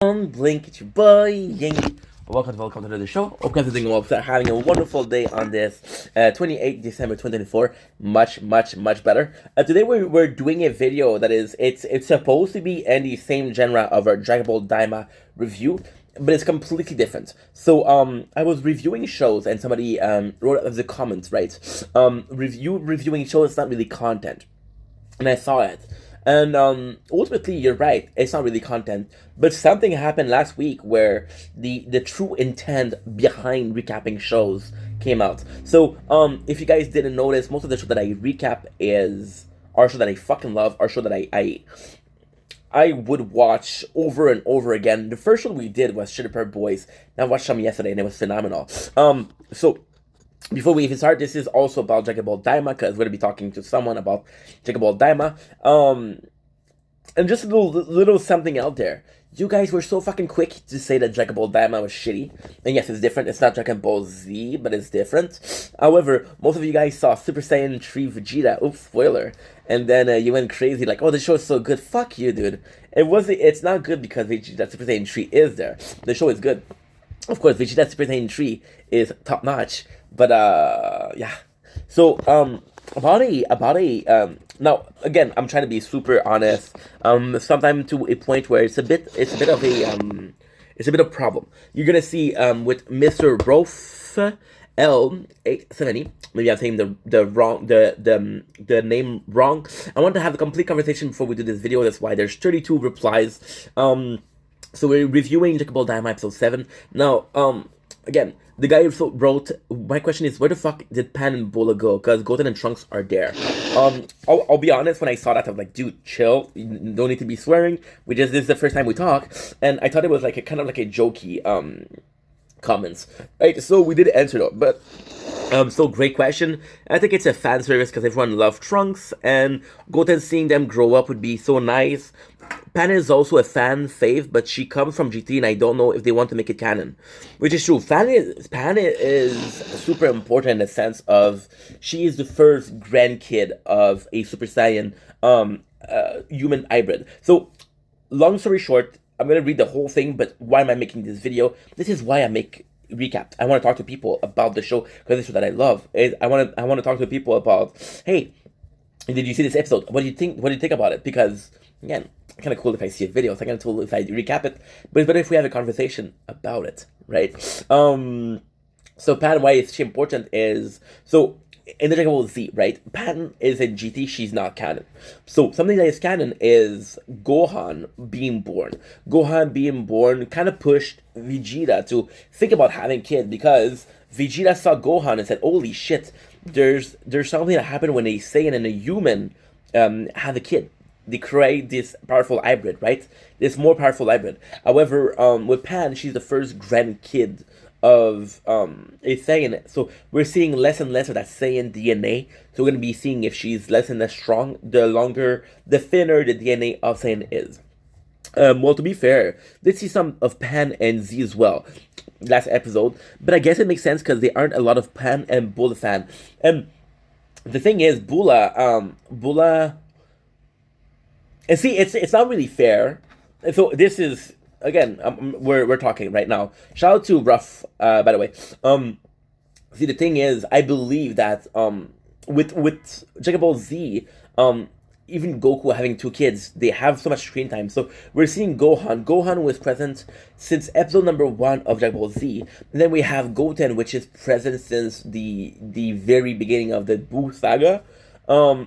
Blink, it's your boy, Yangi. Welcome to another show. Hope you guys are doing well. Having a wonderful day on this 28th December 2024. Much better. Today we're doing a video that is, it's supposed to be in the same genre of our Dragon Ball Daima review, but it's completely different. So, I was reviewing shows and somebody, wrote in the comments, right? Reviewing shows is not really content. And I saw it. And ultimately, you're right. It's not really content, but something happened last week where the true intent behind recapping shows came out. So if you guys didn't notice, most of the show that I recap is our show that I fucking love, our show that I would watch over and over again. The first show we did was Sugar Boys. And I watched some yesterday, and it was phenomenal. So before we even start, this is also about Dragon Ball Daima, because we're going to be talking to someone about Dragon Ball Daima. And just a little something out there. You guys were so fucking quick to say that Dragon Ball Daima was shitty. And yes, it's different. It's not Dragon Ball Z, but it's different. However, most of you guys saw Super Saiyan 3 Vegeta. Oops, spoiler. And then you went crazy like, oh, the show is so good. Fuck you, dude. It's not good because Vegeta Super Saiyan 3 is there. The show is good. Of course, Vegeta Super Saiyan 3 is top notch. But yeah. So now again, I'm trying to be super honest. Sometimes to a point where it's a bit of problem. You're gonna see with Mr. Rolf L870. Maybe I'm saying the name wrong. I want to have a complete conversation before we do this video. That's why there's 32 replies. So we're reviewing Dragon Ball Daima episode 7. Now, again, the guy who wrote, my question is, where the fuck did Pan and Bulla go? Because Goten and Trunks are there. I'll be honest, when I saw that, I was like, dude, chill. You don't need to be swearing. This is the first time we talk. And I thought it was like a kind of like a jokey, comments. Right, so we did answer though, but so great question. I think it's a fan service because everyone loved Trunks, and Goten seeing them grow up would be so nice. Pan is also a fan fave, but she comes from GT, and I don't know if they want to make it canon, which is true. Pan is super important in the sense of she is the first grandkid of a Super Saiyan human hybrid. So, long story short, I'm gonna read the whole thing, but why am I making this video? This is why I make recaps. I want to talk to people about the show because it's a show that I love. I want to talk to people about, hey, did you see this episode? What do you think? What do you think about it? Because again, it's kind of cool if I see a video. It's kind of cool if I recap it, but it's better if we have a conversation about it, right? So Pan, why is she important? Is so in the Dragon Ball Z, right? Pan is in GT, she's not canon. So something that is canon is Gohan being born. Gohan being born kind of pushed Vegeta to think about having kids because Vegeta saw Gohan and said, holy shit, there's something that happened when a Saiyan and a human have a kid. They create this powerful hybrid, right? This more powerful hybrid. However, with Pan, she's the first grandkid of a Saiyan, so we're seeing less and less of that Saiyan DNA. So we're gonna be seeing if she's less and less strong the thinner the DNA of Saiyan is. Well, to be fair, let's see some of Pan and Z as well last episode, but I guess it makes sense because there aren't a lot of Pan and Bulla fan. And the thing is, Bulla, and see, it's not really fair. And so this is. Again, we're talking right now. Shout out to Ruff, by the way. See, the thing is, I believe that with Dragon Ball Z, even Goku having 2 kids, they have so much screen time. So we're seeing Gohan. Gohan was present since episode number 1 of Dragon Ball Z. And then we have Goten, which is present since the very beginning of the Buu saga.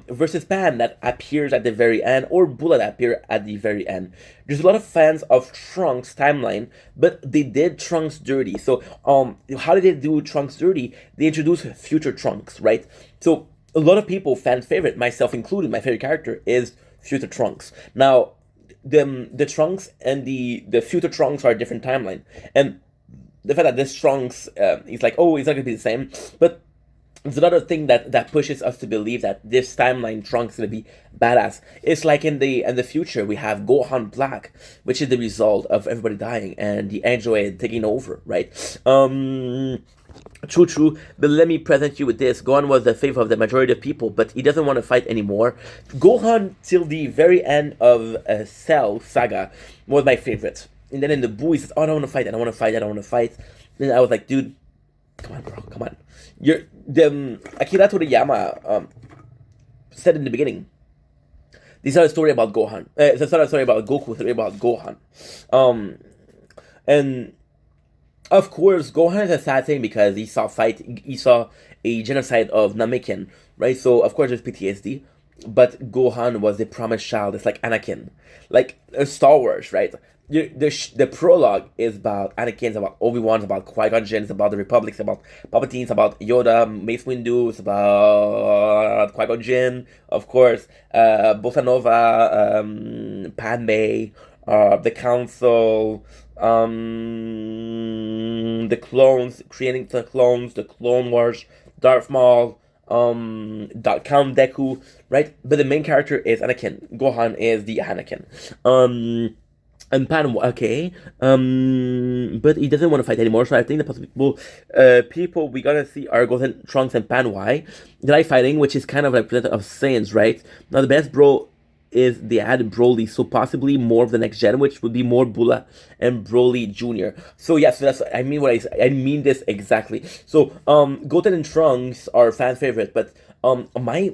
Versus Pan that appears at the very end, or Bulla that appear at the very end. There's a lot of fans of Trunks timeline, but they did Trunks dirty. So, how did they do Trunks dirty? They introduced future Trunks, right? So, a lot of people, fan favorite, myself included, my favorite character is future Trunks. Now, the Trunks and the future Trunks are a different timeline. And the fact that this Trunks, is like, oh, it's not gonna be the same, but it's another thing that pushes us to believe that this timeline Trunks is gonna be badass. It's like in the future we have Gohan Black, which is the result of everybody dying and the android taking over, right? True, but let me present you with this. Gohan was the favorite of the majority of people, but he doesn't want to fight anymore. Gohan, till the very end of Cell Saga, was my favorite. And then in the Buu, he says, "Oh, I don't want to fight. I don't want to fight. I don't want to fight." And I was like, "Dude, come on, bro. Come on." You're the Akira Toriyama said in the beginning. This is not a story about Gohan. It's not a story about Goku. It's a story about Gohan. And of course, Gohan is a sad thing because he saw a genocide of Namekian, right? So of course there's PTSD, but Gohan was the promised child. It's like Anakin, like Star Wars, right? The prologue is about Anakin, it's about Obi-Wan, it's about Qui-Gon Jinn, it's about the Republic, it's about Palpatine, it's about Yoda, Mace Windu, it's about Qui-Gon Jinn, of course, Bossa Nova, Padme, the Council, the clones, creating the clones, the Clone Wars, Darth Maul, Count Deku, right? But the main character is Anakin. Gohan is the Anakin. And Pan, okay, but he doesn't want to fight anymore. So I think the possible people we gonna see are Goten, Trunks, and Pan Y. That I fighting, which is kind of like representative of Saiyans, right? Now the best bro is they added Broly, so possibly more of the next gen, which would be more Bula and Broly Jr. So yeah, so that's I mean what I mean this exactly. So Goten and Trunks are fan favorites, but my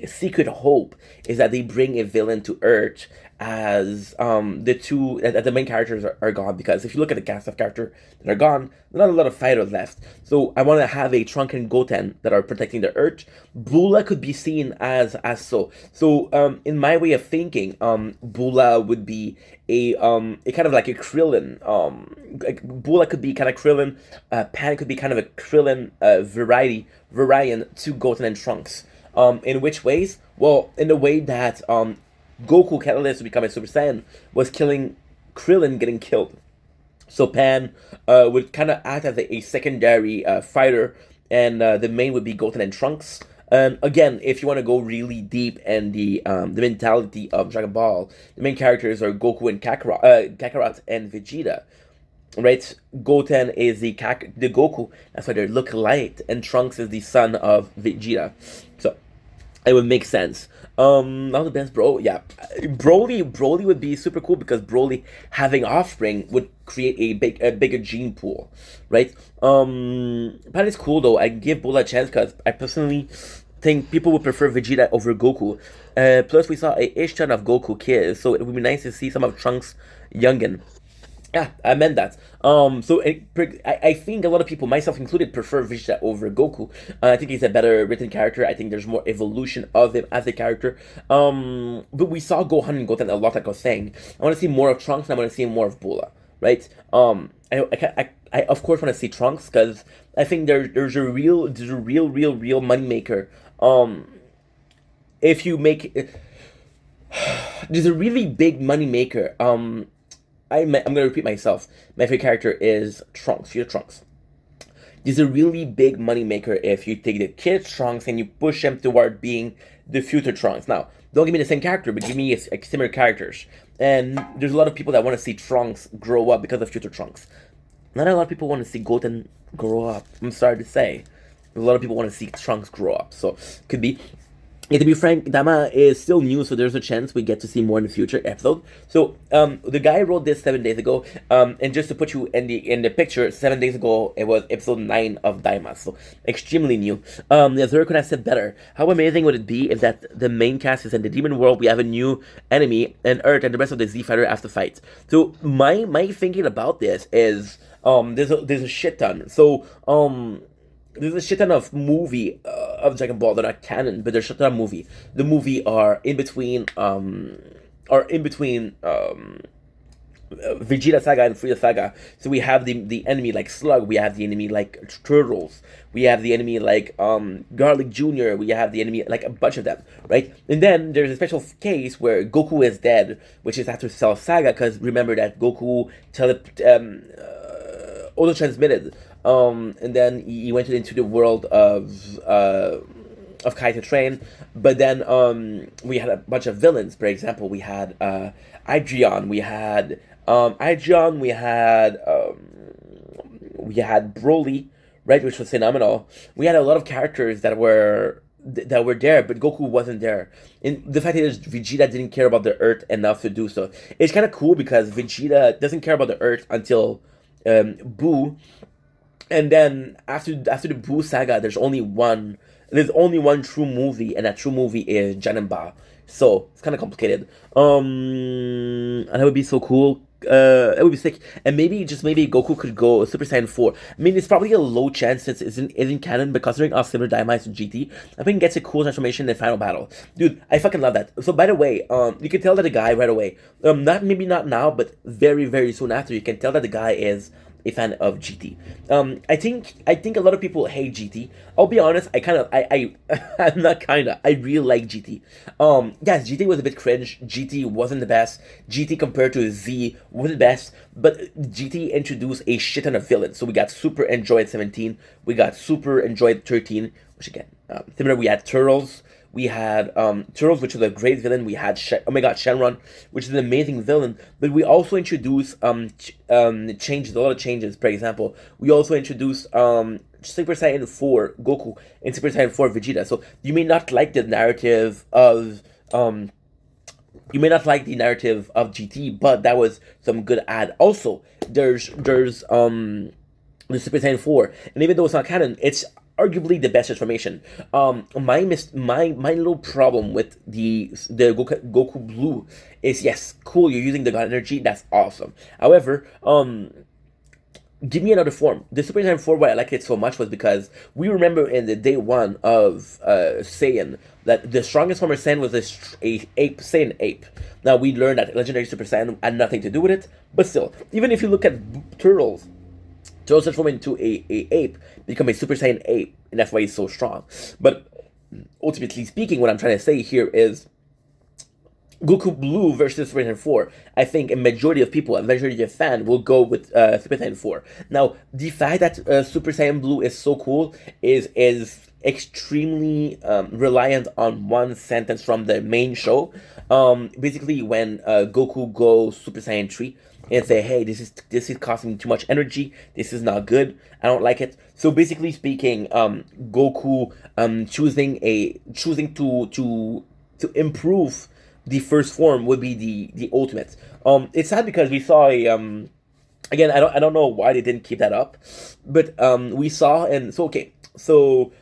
secret hope is that they bring a villain to Earth as the main characters are gone, because if you look at the cast of characters that are gone, there's not a lot of fighters left. So I want to have a Trunk and Goten that are protecting the Earth. Bula could be seen as so. So in my way of thinking, Bula would be a kind of like a Krillin. Bula could be kind of Krillin. Pan could be kind of a Krillin variant to Goten and Trunks. In which ways? Well, in the way that Goku catalyst to become a Super Saiyan was killing Krillin getting killed. So Pan would kind of act as a secondary fighter, and the main would be Goten and Trunks. And again, if you want to go really deep and the mentality of Dragon Ball, the main characters are Goku and Kakarot and Vegeta. Right, Goten is the Goku. That's why they look alike, and Trunks is the son of Vegeta. So it would make sense. Not the best, bro. Yeah, Broly would be super cool because Broly having offspring would create a bigger gene pool, right? But it's cool though. I give Bula a chance because I personally think people would prefer Vegeta over Goku. Plus, we saw a ish ton of Goku kids, so it would be nice to see some of Trunks youngin. Yeah, I meant that. I think a lot of people, myself included, prefer Vegeta over Goku. I think he's a better written character. I think there's more evolution of him as a character. But we saw Gohan and Goten a lot, like I was saying. I want to see more of Trunks, and I want to see more of Bula, right? I of course want to see Trunks because I think there's a real money maker. If you make there's a really big money maker. I'm gonna repeat myself. My favorite character is Trunks. Future Trunks. He's a really big money maker if you take the kid Trunks and you push him toward being the future Trunks. Now, don't give me the same character, but give me similar characters. And there's a lot of people that want to see Trunks grow up because of future Trunks. Not a lot of people want to see Goten grow up. I'm sorry to say. A lot of people want to see Trunks grow up. So, could be. Yeah, to be frank, Dama is still new, so there's a chance we get to see more in the future episode. So, the guy wrote this 7 days ago, and just to put you in the picture, 7 days ago it was episode 9 of Daima, so extremely new. The Zero could have said better. How amazing would it be if that the main cast is in the demon world, we have a new enemy, and Earth, and the rest of the Z Fighter have to fight. So my thinking about this is, there's a shit ton. So there's a shit ton of movie of Dragon Ball that are canon, but there's a shit ton of movie. The movie are in between Vegeta Saga and Frieza Saga. So we have the enemy like Slug, we have the enemy like Turtles, we have the enemy like Garlic Jr., we have the enemy like a bunch of them, right? And then there's a special case where Goku is dead, which is after Cell Saga, because remember that Goku auto transmitted. And then he went into the world of Kaita Train, but then we had a bunch of villains. For example, we had Adrian, we had Broly, right, which was phenomenal. We had a lot of characters that that were there, but Goku wasn't there. And the fact is, Vegeta didn't care about the Earth enough to do so. It's kind of cool because Vegeta doesn't care about the Earth until Buu, and then after the Buu saga, there's only one true movie, and that true movie is Janemba. So it's kind of complicated. And that would be so cool. It would be sick, and maybe Goku could go Super Saiyan 4. I mean, it's probably a low chance since it isn't canon, but considering how similar Dynamite to GT, I think it gets a cool transformation in the final battle. Dude, I fucking love that. So by the way, you can tell that the guy right away, not now, but very very soon after, you can tell that the guy is a fan of GT. I think a lot of people hate GT. I'll be honest, I'm not kinda. I really like GT. Yes, GT was a bit cringe. GT wasn't the best. GT compared to Z wasn't the best. But GT introduced a shit ton of villains. So we got Super Android 17. We got Super Android 13. Which again, similar. We had Turtles. We had Turtles, which was a great villain. We had Shenron, which is an amazing villain. But we also introduced changes, a lot of changes. For example, we also introduced Super Saiyan 4 Goku and Super Saiyan 4 Vegeta. So you may not like the narrative of GT, but that was some good ad. Also, there's the Super Saiyan 4, and even though it's not canon, it's arguably the best transformation. My little problem with the Goku Blue is, yes, cool, you're using the God Energy, that's awesome. However, give me another form. The Super Saiyan 4, why I liked it so much was because we remember in the day one of Saiyan that the strongest form of Saiyan was a Saiyan ape. Now we learned that Legendary Super Saiyan had nothing to do with it, but still, even if you look at Turtles transform into a ape, become a Super Saiyan ape, and that's why he's so strong. But ultimately speaking, what I'm trying to say here is Goku Blue versus Super Saiyan 4. I think a majority of people, a majority of fans, will go with Super Saiyan 4. Now, the fact that Super Saiyan Blue is so cool is extremely reliant on one sentence from the main show. Basically, when Goku goes Super Saiyan 3 and say, "Hey, this is costing me too much energy. This is not good. I don't like it." So basically speaking, Goku choosing to improve the first form would be the ultimate. It's sad because we saw a again, I don't know why they didn't keep that up, but we saw, and so okay, so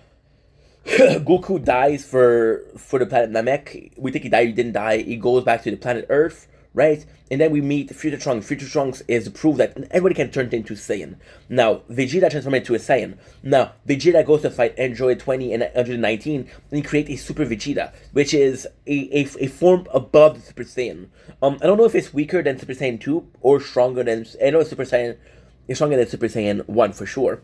Goku dies for the planet Namek. We think he died. He didn't die. He goes back to the planet Earth, right? And then we meet Future Trunks. Future Trunks is the proof that everybody can turn into Saiyan. Now, Vegeta transforms into a Saiyan. Now, Vegeta goes to fight Android 20 and Android 19, and he creates a Super Vegeta, which is a form above the Super Saiyan. I don't know if it's weaker than Super Saiyan 2 or stronger than... I know Super Saiyan is stronger than Super Saiyan 1 for sure.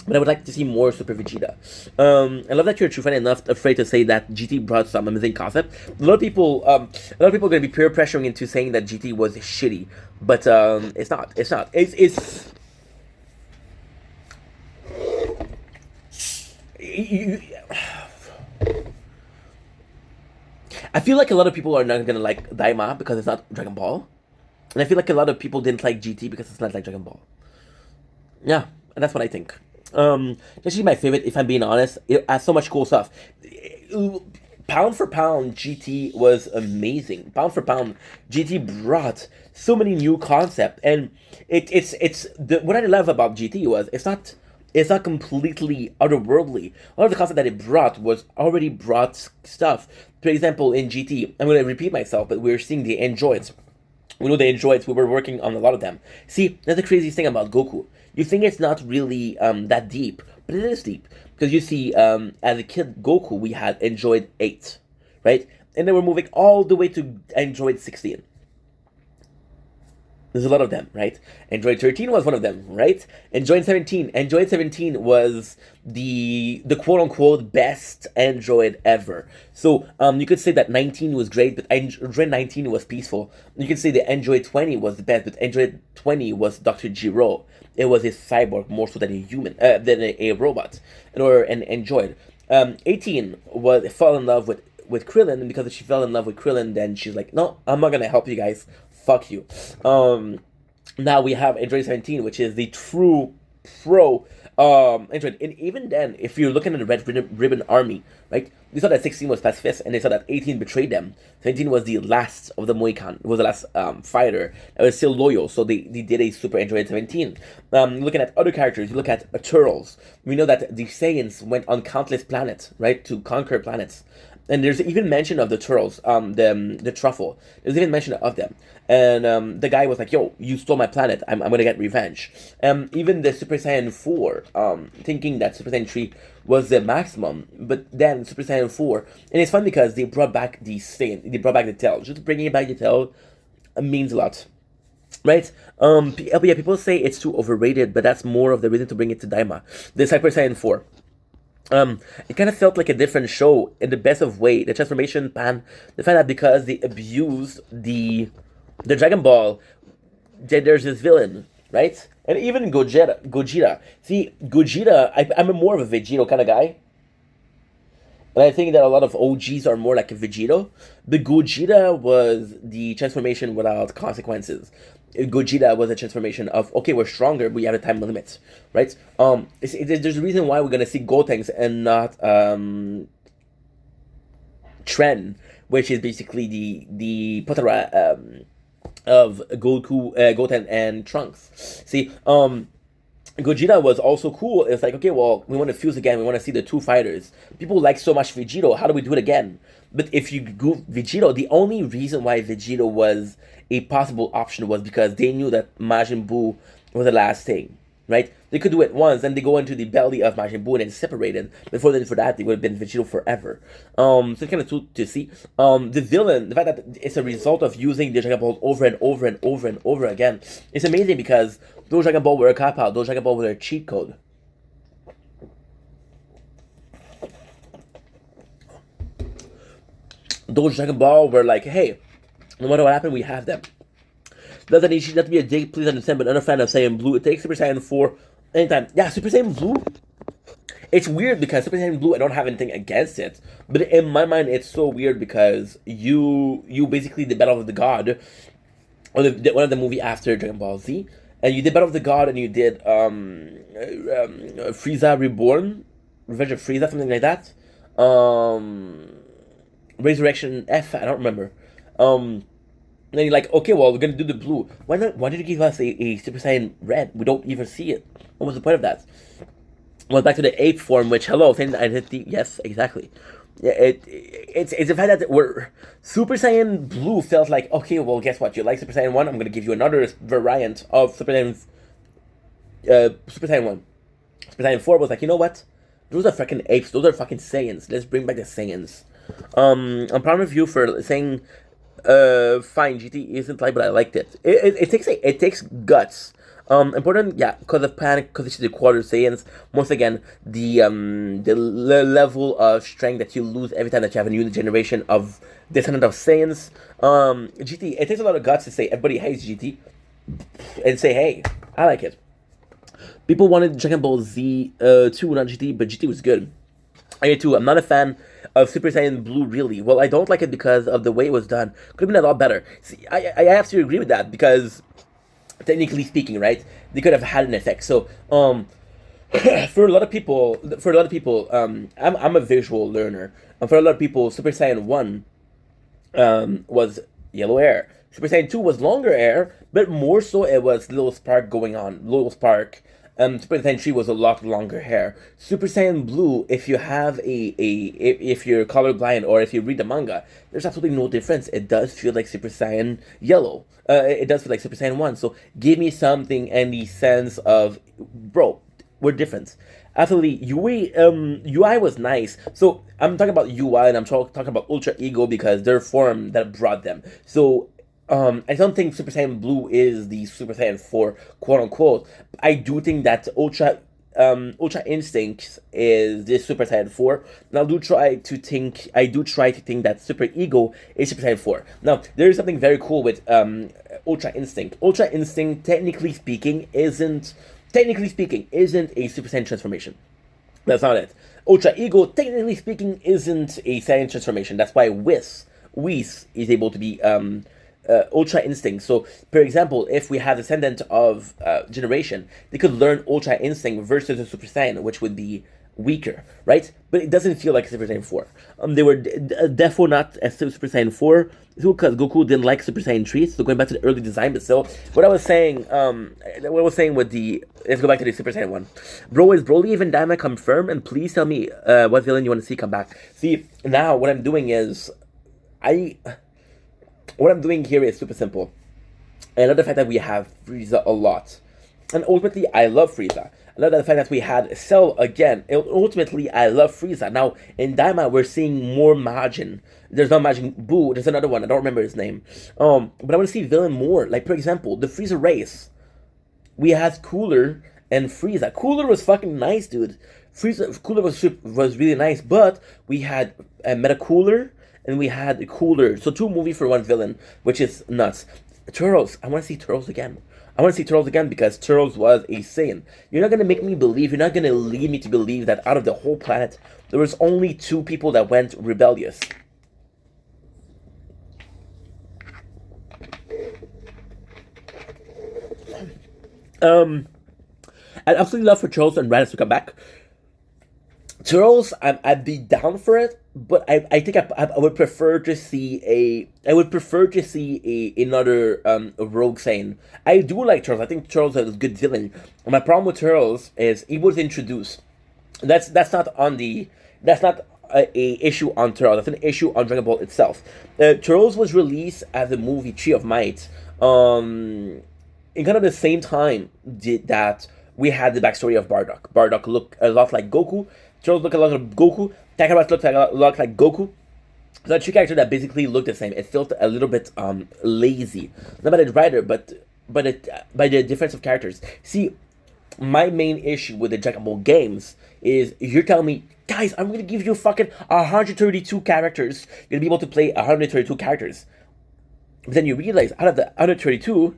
But I would like to see more Super Vegeta. I love that you're true fan enough afraid to say that GT brought some amazing concept. A lot of people are gonna be peer pressuring into saying that GT was shitty, but it's not. It's not. It's I feel like a lot of people are not gonna like Daima because it's not Dragon Ball, and I feel like a lot of people didn't like GT because it's not like Dragon Ball. Yeah, and that's what I think. Actually my favorite, if I'm being honest. It has so much cool stuff. Pound for pound, GT was amazing. Pound for pound, GT brought so many new concepts, and what I love about GT was it's not completely otherworldly. A lot of the concept that it brought was already brought stuff. For example, in GT, I'm going to repeat myself, but we're seeing the androids. We know the androids, we were working on a lot of them. See, that's the craziest thing about Goku. You think it's not really that deep, but it is deep. Because you see, as a kid, Goku, we had Android 8, right? And then we're moving all the way to Android 16. There's a lot of them, right? Android 13 was one of them, right? Android 17 was the quote-unquote best Android ever. So you could say that 19 was great, but Android 19 was peaceful. You could say that Android 20 was the best, but Android 20 was Dr. Giro. It was a cyborg more so than a human, than a robot, or an android. 18 fell in love with Krillin, and because she fell in love with Krillin, then she's like, no, I'm not gonna help you guys. Fuck you. Now we have Android 17, which is the true pro Android. And even then, if you're looking at the Red Ribbon Army, right? We saw that 16 was pacifist, and they saw that 18 betrayed them. 17 was the last of the Mohican. It was the last fighter that was still loyal, so they did a super Android 17. Looking at other characters, you look at Turtles. We know that the Saiyans went on countless planets, right, to conquer planets. And there's even mention of the Turtles, the truffle. There's even mention of them. And the guy was like, "Yo, you stole my planet. I'm gonna get revenge." Even the Super Saiyan 4, thinking that Super Saiyan 3 was the maximum, but then Super Saiyan 4, and it's fun because they brought back the Saiyan, they brought back the tail. Just bringing back the tail means a lot. Right? Yeah, people say it's too overrated, but that's more of the reason to bring it to Daima. The Super Saiyan 4. It kind of felt like a different show in the best of way. The transformation pan, the fact that because they abused the Dragon Ball, there's this villain, right? And even Gogeta. See, Gogeta, I'm more of a Vegito kind of guy. And I think that a lot of OGs are more like a Vegito. The Gogeta was the transformation without consequences. Gogeta was a transformation of, okay, we're stronger, but we have a time limit, right? There's a reason why we're gonna see Gotenks and not Tren, which is basically the Potara of Goten and Trunks. See, Gogeta was also cool. It's like, okay, well, we want to fuse again. We want to see the two fighters. People like so much Vegito. How do we do it again? But if you go Vegito, the only reason why Vegito was a possible option was because they knew that Majin Buu was the last thing, right? They could do it once, then they go into the belly of Majin Buu and then separated. Before then, for that, they would have been Vegito forever. So it's kind of cool to see. The villain, the fact that it's a result of using the Dragon Ball over and over and over and over again, it's amazing because those Dragon Ball were a cop out. Those Dragon Ball were a cheat code. Those Dragon Ball were like, hey, no matter what happened, we have them. Doesn't need to be a dig, please understand, but I'm not a fan of Saiyan Blue. It takes Super Saiyan 4 anytime. Yeah, Super Saiyan Blue. It's weird because Super Saiyan Blue, I don't have anything against it. But in my mind, it's so weird because you basically did Battle of the God, or one of the movie after Dragon Ball Z, and you did Battle of the God, and you did Frieza Reborn, Revenge of Frieza, something like that. Resurrection F, I don't remember. And then you're like, okay, well, we're gonna do the blue. Why not? Why did you give us a Super Saiyan Red? We don't even see it. What was the point of that? Well, back to the ape form, which, hello, Saiyan identity, yes, exactly. Yeah, it's the fact that we're Super Saiyan Blue felt like, okay, well, guess what? You like Super Saiyan 1? I'm gonna give you another variant of Super Saiyan 1. Super Saiyan 4 was like, you know what? Those are fucking apes. Those are fucking Saiyans. Let's bring back the Saiyans. I'm proud of you for saying, fine, GT isn't like, but I liked it. It takes guts. Important, yeah, because of panic, because it's the quarter Saiyans. Once again, the level of strength that you lose every time that you have a new generation of descendant of Saiyans. GT, it takes a lot of guts to say everybody hates GT, and say, hey, I like it. People wanted Dragon Ball Z 2, not GT, but GT was good. I get too. I'm not a fan of Super Saiyan Blue, really. Well, I don't like it because of the way it was done. Could have been a lot better. See, I have to agree with that because, technically speaking, right, they could have had an effect. So, for a lot of people, I'm a visual learner. And for a lot of people, Super Saiyan 1 was yellow hair. Super Saiyan 2 was longer hair, but more so it was little spark going on. Little spark. Super Saiyan 3 was a lot longer hair. Super Saiyan Blue, if you have if you're colorblind or if you read the manga, there's absolutely no difference. It does feel like Super Saiyan Yellow. It does feel like Super Saiyan 1. So give me something in the sense of, bro, we're different. Absolutely, UI was nice. So I'm talking about UI and I'm talking about Ultra Ego because their form that brought them. So I don't think Super Saiyan Blue is the Super Saiyan 4, quote unquote. I do think that Ultra Instinct is this Super Saiyan 4. And I do try to think that Super Ego is Super Saiyan 4. Now, there is something very cool with Ultra Instinct. Ultra Instinct, technically speaking, isn't a Super Saiyan transformation. That's not it. Ultra Ego, technically speaking, isn't a Saiyan transformation. That's why Whis is able to be Ultra Instinct. So, for example, if we have descendant of Generation, they could learn Ultra Instinct versus a Super Saiyan, which would be weaker, right? But it doesn't feel like Super Saiyan 4. They were definitely not a Super Saiyan 4 because Goku didn't like Super Saiyan 3. So going back to the early design, but still, what I was saying with the, let's go back to the Super Saiyan one. Bro, is Broly even Daima confirmed? And please tell me what villain you want to see come back. See, now what I'm doing is, what I'm doing here is super simple. I love the fact that we have Frieza a lot. And ultimately, I love Frieza. I love the fact that we had Cell again. Ultimately, I love Frieza. Now, in Daima, we're seeing more Majin. There's not Majin Buu. There's another one. I don't remember his name. But I want to see villain more. Like, for example, the Frieza race. We had Cooler and Frieza. Cooler was fucking nice, dude. Cooler was really nice. But we had Meta Cooler and we had Cooler. So 2 movies for 1 villain, which is nuts. Turtles. I want to see Turtles again. I want to see Turtles again because Turtles was a Saiyan. You're not going to make me believe, you're not going to lead me to believe that out of the whole planet, there was only 2 people that went rebellious. I'd absolutely love for Turtles and Raditz to come back. Turtles, I'd be down for it, but I think I would prefer to see another Rogue Saiyan. I do like Turtles. I think Turtles is a good villain. My problem with Turtles is he was introduced. That's not a issue on Turtles. That's an issue on Dragon Ball itself. Turtles was released as a movie, Tree of Might, in kind of the same time that we had the backstory of Bardock. Bardock looked a lot like Goku. Turtles look a lot like Goku. Kakarot looked a lot like Goku. So 2 characters that basically look the same. It felt a little bit lazy. Not by the writer, but by the difference of characters. See, my main issue with the Dragon Ball games is you're telling me, guys, I'm gonna give you fucking 132 characters. You're gonna be able to play 132 characters. But then you realize out of the 132,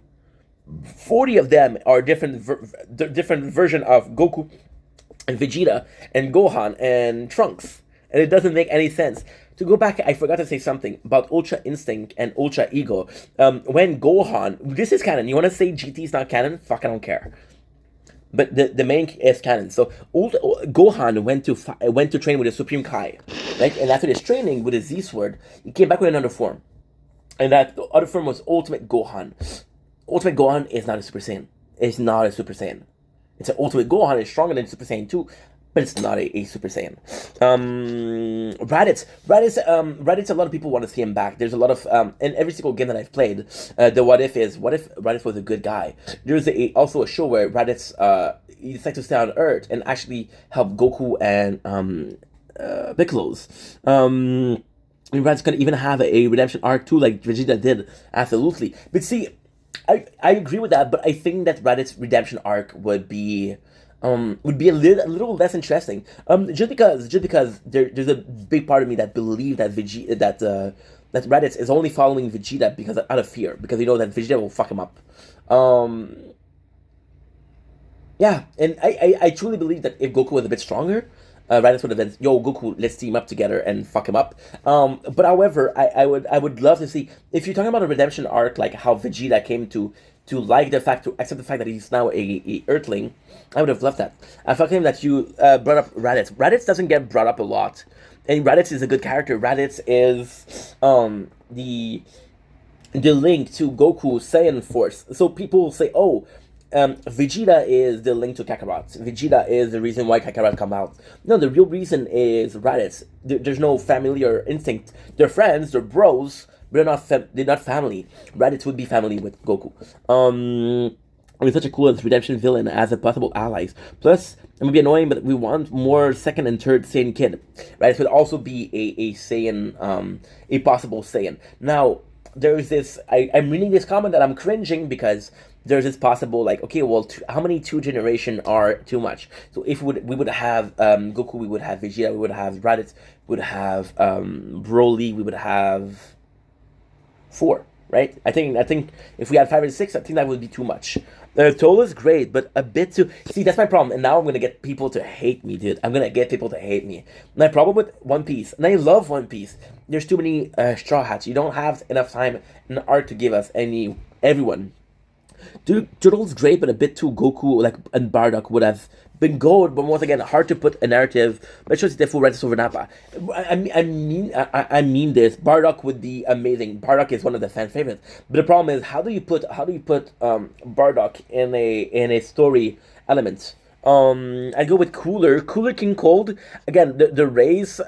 40 of them are different version of Goku and Vegeta and Gohan and Trunks, and it doesn't make any sense. To go back, I forgot to say something about Ultra Instinct and Ultra Ego. When Gohan, this is canon. You want to say GT is not canon? Fuck, I don't care. But the main is canon. So Gohan went to train with the Supreme Kai, right? And after this training with his Z Sword, he came back with another form, and that other form was Ultimate Gohan. Ultimate Gohan is not a Super Saiyan. It's not a Super Saiyan. It's an Ultimate Gohan. It's stronger than Super Saiyan 2, but it's not a Super Saiyan. Raditz, a lot of people want to see him back. There's a lot of, in every single game that I've played, the what if Raditz was a good guy. There's also a show where Raditz, he decided to stay on Earth and actually help Goku and Piccolo's. And Raditz can even have a redemption arc too, like Vegeta did. Absolutely. But see, I agree with that, but I think that Raditz's redemption arc would be a little less interesting. Just because there's a big part of me that believe that that Raditz is only following Vegeta because out of fear, because you know that Vegeta will fuck him up. Yeah, and I truly believe that if Goku was a bit stronger, Raditz would have been, yo, Goku, let's team up together and fuck him up. But however, I would love to see, if you're talking about a redemption arc, like how Vegeta came to like the fact, to accept the fact that he's now a Earthling, I would have loved that. I felt that you brought up Raditz. Raditz doesn't get brought up a lot, and Raditz is a good character. Raditz is the link to Goku Saiyan Force. So people say, oh, Vegeta is the link to Kakarot. Vegeta is the reason why Kakarot come out. No, the real reason is Raditz. There's no family or instinct. They're friends, they're bros, but they're not family. Raditz would be family with Goku. He's such a cool redemption villain as a possible allies. Plus, it would be annoying, but we want more second and third Saiyan kid. Raditz would also be a Saiyan, a possible Saiyan. Now, there's this, I'm reading this comment that I'm cringing because there's this possible, like, okay, well, how many 2 generation are too much? So if we would have Goku, we would have Vegeta, we would have Raditz, we would have Broly, we would have 4. right? I think if we had 5 and 6, I think that would be too much. Toll is great, but a bit too. See, that's my problem, and now I'm gonna get people to hate me, dude. I'm gonna get people to hate me. My problem with One Piece, and I love One Piece. There's too many straw hats. You don't have enough time and art to give us everyone. Turtle's great, but a bit too Goku like and Bardock would have been gold, but once again, hard to put a narrative. Let's just the full Red over Nappa. I mean this. Bardock would be amazing. Bardock is one of the fan favorites, but the problem is how do you put Bardock in a story element? I go with Cooler King Cold again. The race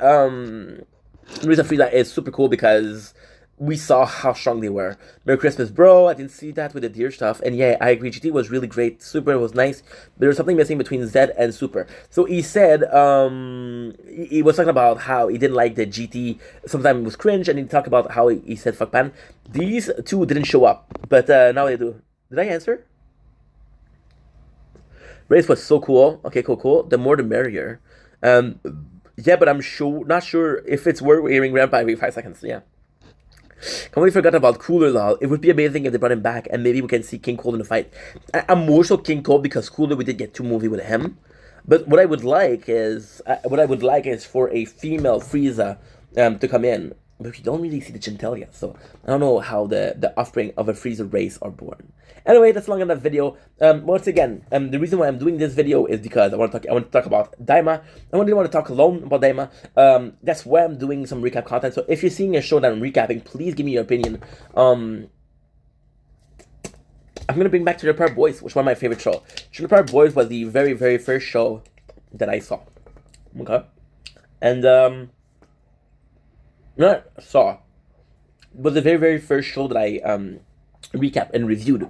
Race of Frieza is super cool because we saw how strong they were. Merry Christmas, bro. I didn't see that with the deer stuff. And yeah, I agree. GT was really great. Super was nice. But there was something missing between Zed and Super. So he said, he was talking about how he didn't like the GT. Sometimes it was cringe. And he talked about how he said fuck pan. These two didn't show up. But now they do. Did I answer? Race was so cool. Okay, cool. The more the merrier. Yeah, but I'm not sure if it's worth hearing Grandpa every 5 seconds. Yeah. Completely forgot about Cooler though. It would be amazing if they brought him back and maybe we can see King Cold in the fight. I'm more so King Cold because Cooler we did get 2 movies with him. But what I would like is for a female Frieza to come in. But we don't really see the genitalia, so I don't know how the offspring of a Frieza race are born. Anyway, that's long enough video. Once again, the reason why I'm doing this video is because I want to talk about Daima. I didn't want to talk alone about Daima. That's why I'm doing some recap content. So if you're seeing a show that I'm recapping, please give me your opinion. I'm gonna bring back Trailer Park Boys, which was my favorite show. Trailer Park Boys was the very, very first show that I saw. Okay, and not saw, was the very, very first show that I recapped and reviewed.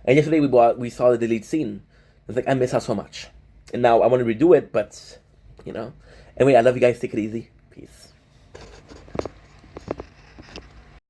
And yesterday we saw the delete scene. It's like I miss out so much, and now I want to redo it, but you know. Anyway, I love you guys. Take it easy.